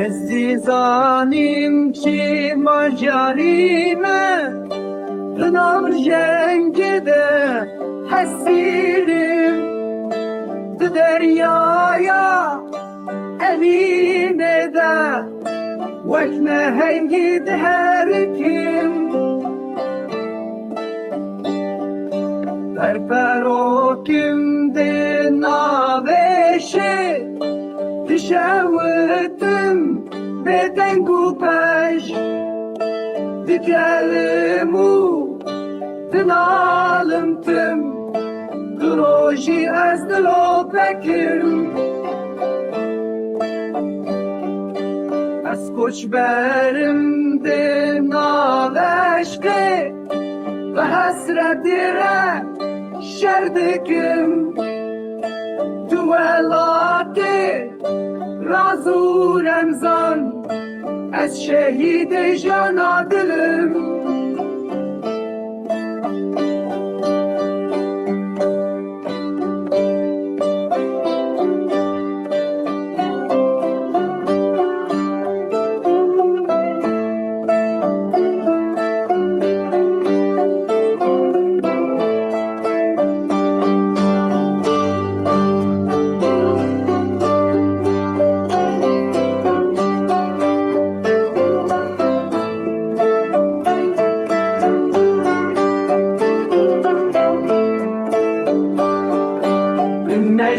عزیزانیم چی ماجریمه بنام جنگده حسیریم ده دریایا امینه ده وکنه هنگی دهرکیم در پروکیم ده ناوشه تشاوتم بدنگو پش دکلمو دنالمتم گروشی از دلو بکرم از کچ برم ده نالشقه و حسرت دیره شردکم دولاته رازو رمزان از شهید جانا دلم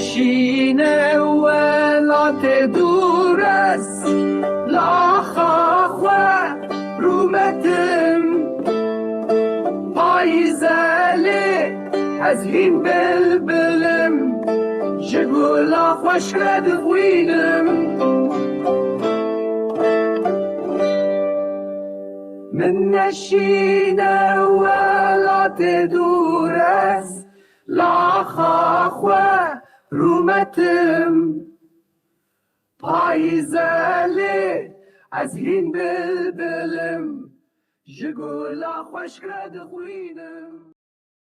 نشینه ولات دور است لاخاخوه رومتم پایزله از هین بلبلم جگولا خوش رد خوینم من نشینه ولات دور است لاخاخوه رومتم پایزله از هین بلبلم جگولا خوش رد خوینم